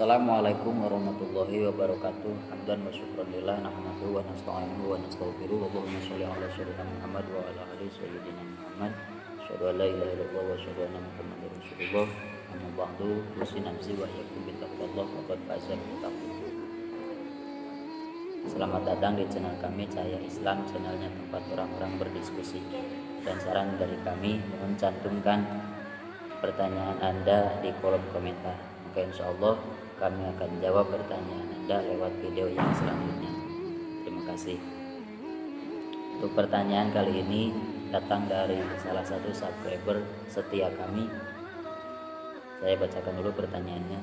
Assalamualaikum warahmatullahi wabarakatuh. Hamdan wa syukran lillah nahmaduhu wa nasta'inuhu wa nastaghfiruh. Allahumma shalli ala sayyidina Muhammad wa ala ali sayyidina Muhammad. Asyhadu an la ilaha illallah wa asyhadu anna Muhammadar Rasulullah. Amma ba'du, usi nafsi wa iyyakum bi taqwallah faqad faza muttaqin. Selamat datang di channel kami Cahaya Islam, channelnya tempat orang-orang berdiskusi. Dan saran dari kami, mohon cantumkan pertanyaan Anda di kolom komentar. Maka insya Allah kami akan jawab pertanyaan Anda lewat video yang selanjutnya. Terima kasih. Untuk pertanyaan kali ini datang dari salah satu subscriber setia kami. Saya bacakan dulu pertanyaannya.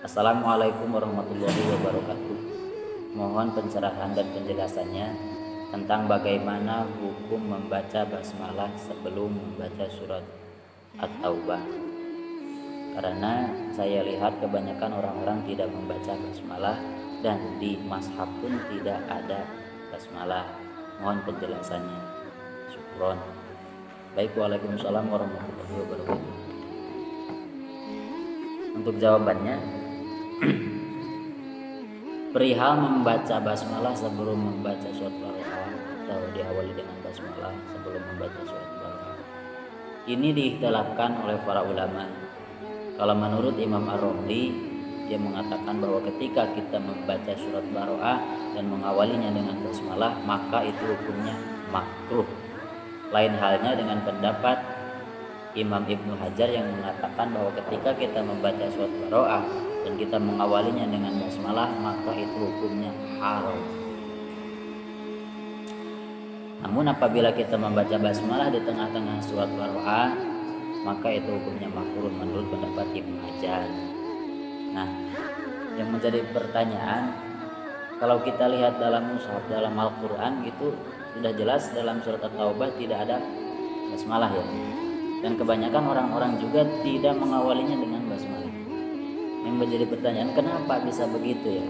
Assalamualaikum warahmatullahi wabarakatuh. Mohon pencerahan dan penjelasannya tentang bagaimana hukum membaca basmalah sebelum membaca surat At-Taubah. Karena saya lihat kebanyakan orang-orang tidak membaca basmalah dan di mazhab pun tidak ada basmalah. Mohon penjelasannya. Syukron. Baik, waalaikumsalam warahmatullahi wabarakatuh. Untuk jawabannya, perihal membaca basmalah sebelum membaca surat Baqarah atau diawali dengan basmalah sebelum membaca surat Baqarah, ini diikhtilafkan oleh para ulama. Kalau menurut Imam Ar-Romli, dia mengatakan bahwa ketika kita membaca surat Baroah dan mengawalinya dengan basmalah, maka itu hukumnya makruh. Lain halnya dengan pendapat Imam Ibnu Hajar yang mengatakan bahwa ketika kita membaca surat Baroah dan kita mengawalinya dengan basmalah, maka itu hukumnya haram. Namun apabila kita membaca basmalah di tengah-tengah surat Baroah, maka itu hukumnya makruh menurut pendapat Ibnu Hajar. Nah, yang menjadi pertanyaan, kalau kita lihat dalam mushaf, dalam Al-Quran itu sudah jelas dalam surat At-Taubah tidak ada basmalah ya. Dan kebanyakan orang-orang juga tidak mengawalinya dengan basmalah. Yang menjadi pertanyaan, kenapa bisa begitu ya?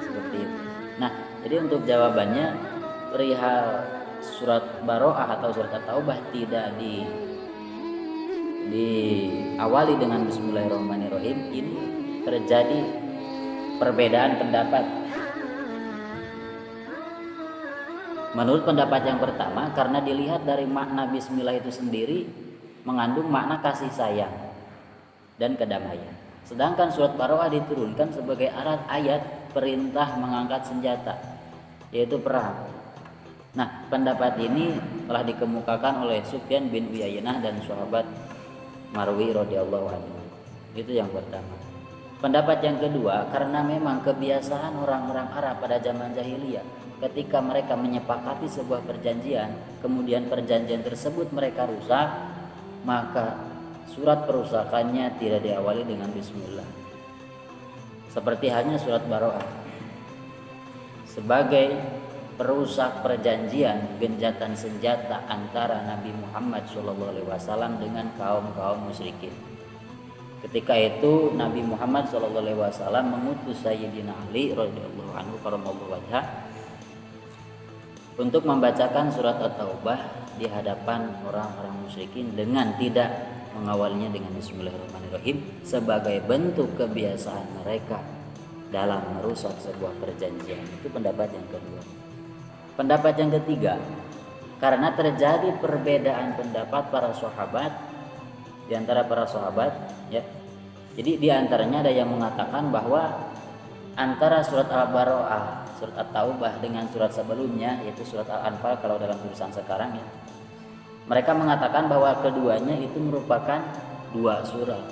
Seperti itu. Nah, jadi untuk jawabannya, perihal surat Baroah atau surat At-Taubah tidak diawali dengan Bismillahirrahmanirrahim, ini terjadi perbedaan pendapat. Menurut pendapat yang pertama, karena dilihat dari makna Bismillah itu sendiri mengandung makna kasih sayang dan kedamaian. Sedangkan surat Baroah diturunkan sebagai ayat perintah mengangkat senjata, yaitu perang. Nah, pendapat ini telah dikemukakan oleh Sufyan bin Uyainah dan sahabat Marwi radhiyallahu anhu. Itu yang pertama. Pendapat yang kedua, karena memang kebiasaan orang-orang Arab pada zaman jahiliyah, ketika mereka menyepakati sebuah perjanjian, kemudian perjanjian tersebut mereka rusak, maka surat perusakannya tidak diawali dengan bismillah. Seperti halnya surat Baroah. Sebagai perusak perjanjian genjatan senjata antara Nabi Muhammad SAW dengan kaum musyrikin. Ketika itu Nabi Muhammad SAW mengutus Sayyidina Ali radhiyallahu anhu karamallahu wajhah untuk membacakan surat At-Taubah di hadapan orang-orang musyrikin dengan tidak mengawalnya dengan Bismillahirrahmanirrahim sebagai bentuk kebiasaan mereka dalam merusak sebuah perjanjian. Itu pendapat yang kedua. Pendapat yang ketiga, karena terjadi perbedaan pendapat para sahabat di antara para sahabat, ya. Jadi di antaranya ada yang mengatakan bahwa antara surat Al-Baroah, surat At-Taubah dengan surat sebelumnya yaitu surat Al-Anfal kalau dalam tulisan sekarang ya. Mereka mengatakan bahwa keduanya itu merupakan dua surat.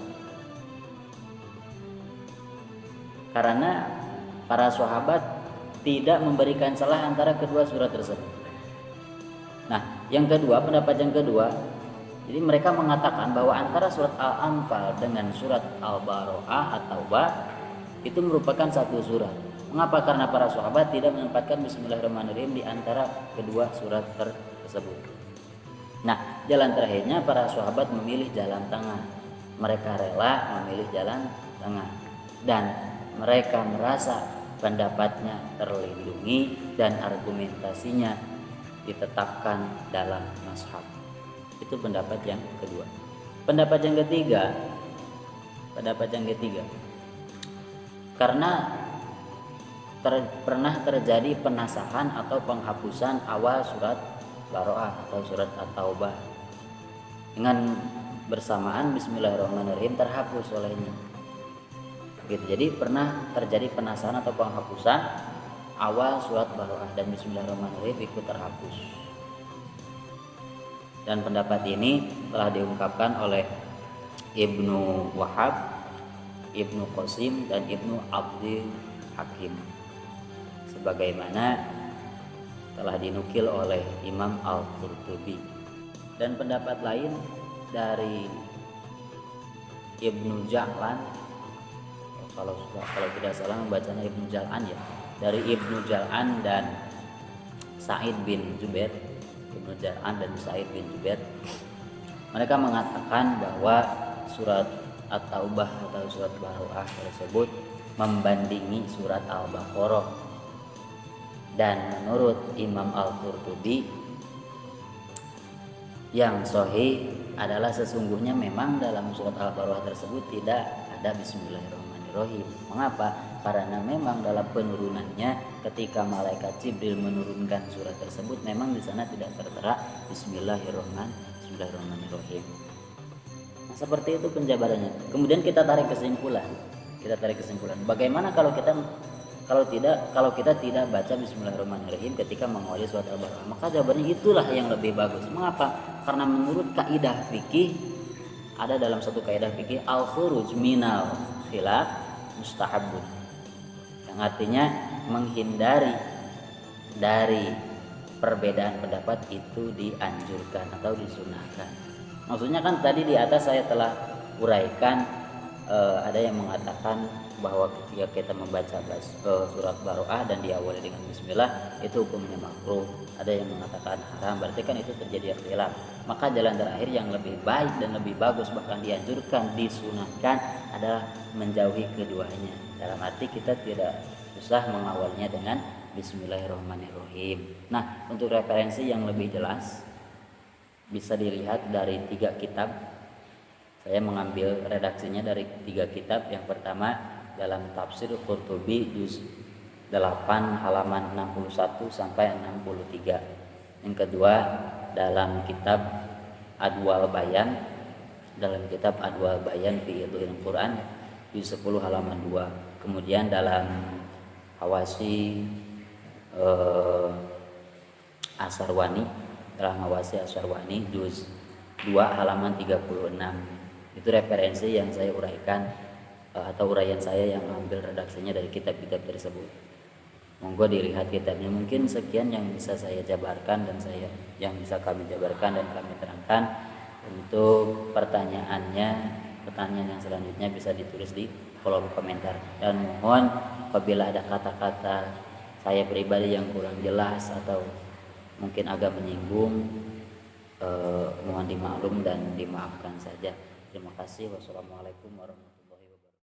Karena para sahabat tidak memberikan celah antara kedua surat tersebut. Nah, yang kedua, pendapat yang kedua, jadi mereka mengatakan bahwa antara surat Al-Anfal dengan surat Al-Baroah atau Taubah itu merupakan satu surat. Mengapa? Karena para sahabat tidak menempatkan Bismillahirrahmanirrahim di antara kedua surat tersebut. Nah, jalan terakhirnya para sahabat memilih jalan tengah. Mereka rela memilih jalan tengah dan mereka merasa pendapatnya terlindungi dan argumentasinya ditetapkan dalam mazhab. Itu pendapat yang kedua. Pendapat yang ketiga, karena pernah terjadi penasahan atau penghapusan awal surat Baroah atau surat At-Taubah. Dengan bersamaan Bismillahirrahmanirrahim terhapus olehnya. Gitu. Jadi pernah terjadi penasahan atau penghapusan awal surat Baroah dan Bismillahirrahmanirrahim ikut terhapus. Dan pendapat ini telah diungkapkan oleh Ibnu Wahab, Ibnu Qasim dan Ibnu Abdul Hakim, sebagaimana telah dinukil oleh Imam Al-Qurtubi. Dan pendapat lain dari Ibnu Ja'lan, kalau tidak salah membacanya Ibnu Ja'lan ya, dari Ibnu Ja'lan dan Sa'id bin Jubair, Ibnu Ja'lan dan Sa'id bin Jubair, mereka mengatakan bahwa surat At-Taubah atau surat Baroah tersebut membandingi surat Al-Baqarah. Dan menurut Imam Al-Qurtubi, yang sahih adalah sesungguhnya memang dalam surat Al-Baqarah tersebut tidak ada Bismillahirrahmanirrahim. Mengapa? Karena memang dalam penurunannya ketika malaikat Jibril menurunkan surat tersebut memang di sana tidak tertera Bismillahirrahmanirrahim. Nah, seperti itu penjabarannya. Kemudian kita tarik kesimpulan. Bagaimana kalau kita tidak baca Bismillahirrahmanirrahim ketika mengawali surat Al-Baqarah? Maka jawabannya itulah yang lebih bagus. Mengapa? Karena menurut kaidah fikih, ada dalam satu kaidah fikih, al-khuruj minal khilaf mustahabun, yang artinya menghindari dari perbedaan pendapat itu dianjurkan atau disunahkan. Maksudnya kan tadi di atas saya telah uraikan, ada yang mengatakan bahwa ketika kita membaca surat Baroah dan diawali dengan Bismillah itu hukumnya makruh. Ada yang mengatakan haram, berarti kan itu terjadi ikhtilaf. Maka jalan terakhir yang lebih baik dan lebih bagus, bahkan dianjurkan, disunahkan adalah menjauhi keduanya. Dalam arti kita tidak usah mengawalnya dengan Bismillahirrahmanirrahim. Nah, untuk referensi yang lebih jelas bisa dilihat dari 3 kitab. Saya mengambil redaksinya dari 3 kitab. Yang pertama dalam tafsir Qurtubi juz 8 halaman 61 sampai 63. Yang kedua dalam kitab Adwal Bayan, fi Idhil Quran juz 10 halaman 2. Kemudian dalam Hawasi Asarwani, juz 2 halaman 36. Itu referensi yang saya uraikan atau uraian saya yang ambil redaksinya dari kitab-kitab tersebut. Monggo dilihat kitabnya. Mungkin sekian yang bisa saya jabarkan dan kami jabarkan dan kami terangkan. Untuk pertanyaan yang selanjutnya bisa ditulis di kolom komentar. Dan mohon apabila ada kata-kata saya pribadi yang kurang jelas atau mungkin agak menyinggung, mohon dimaklum dan dimaafkan saja. Terima kasih. Wassalamualaikum warahmatullahi wabarakatuh.